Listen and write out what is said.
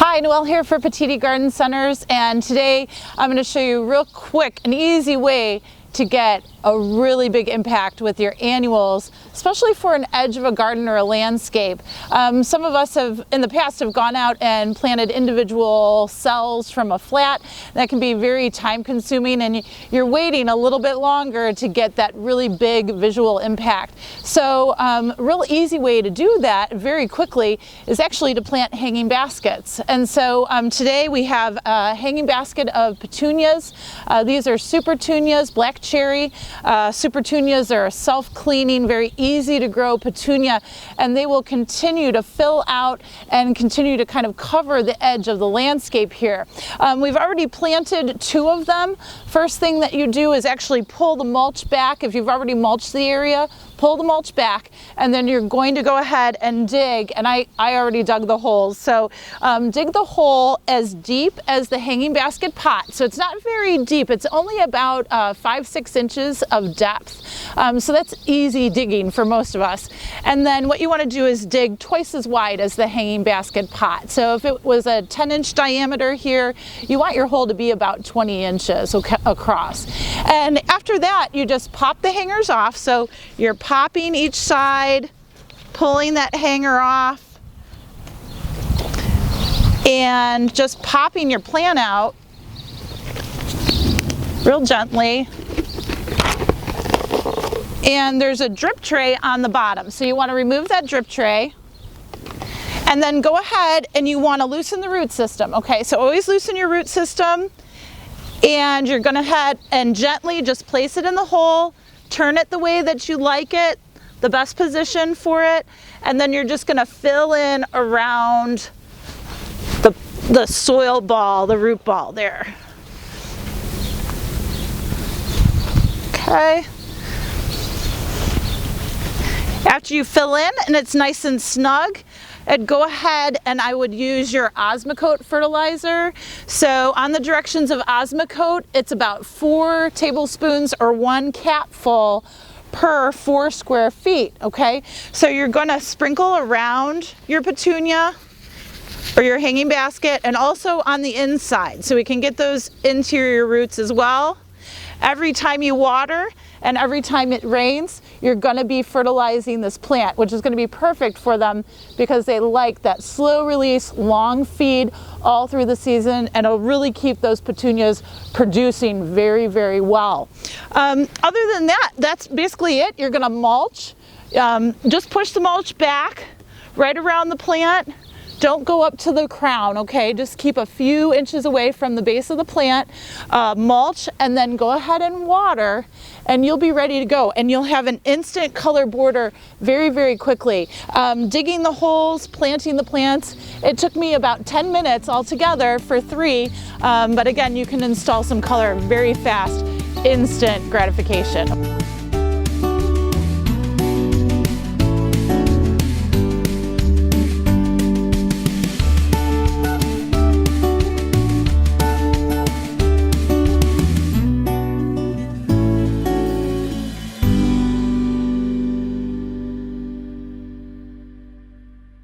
Hi, Noelle here for Petitti Garden Centers, and today I'm going to show you real quick an easy way to get a really big impact with your annuals, especially for an edge of a garden or a landscape. Some of us have in the past have gone out and planted individual cells from a flat. That can be very time consuming, and you're waiting a little bit longer to get that really big visual impact. So a real easy way to do that very quickly is actually to plant hanging baskets. And so today we have a hanging basket of petunias. These are super petunias, black cherry. Super petunias are a self-cleaning, very easy to grow petunia, and they will continue to fill out and continue to kind of cover the edge of the landscape here. We've already planted 2 of them. First thing that you do is actually pull the mulch back. If you've already mulched the area, pull the mulch back, and then you're going to go ahead and dig, and I already dug the holes. So dig the hole as deep as the hanging basket pot. So it's not very deep, it's only about 5-6 inches of depth. So that's easy digging for most of us. And then what you want to do is dig twice as wide as the hanging basket pot. So if it was a 10-inch diameter here, you want your hole to be about 20 inches across. And after that, you just pop the hangers off. So you're popping each side, pulling that hanger off, and just popping your plant out real gently. And there's a drip tray on the bottom, so you want to remove that drip tray, and then go ahead and you want to loosen the root system. Okay, so always loosen your root system, and you're going to head and gently just place it in the hole, turn it the way that you like it, the best position for it, and then you're just going to fill in around the soil ball, the root ball there. Okay. After you fill in and it's nice and snug, I'd go ahead and I would use your Osmocote fertilizer. So on the directions of Osmocote, it's about 4 tablespoons or 1 capful per 4 square feet, okay? So you're gonna sprinkle around your petunia or your hanging basket, and also on the inside, so we can get those interior roots as well. Every time you water and every time it rains, you're going to be fertilizing this plant, which is going to be perfect for them because they like that slow release, long feed all through the season, and it'll really keep those petunias producing very, very well. Other than that, that's basically it. You're going to mulch. Just push the mulch back right around the plant. Don't go up to the crown, okay? Just keep a few inches away from the base of the plant, mulch, and then go ahead and water, and you'll be ready to go. And you'll have an instant color border very, very quickly. Digging the holes, planting the plants, it took me about 10 minutes altogether for 3, but again, you can install some color very fast, instant gratification.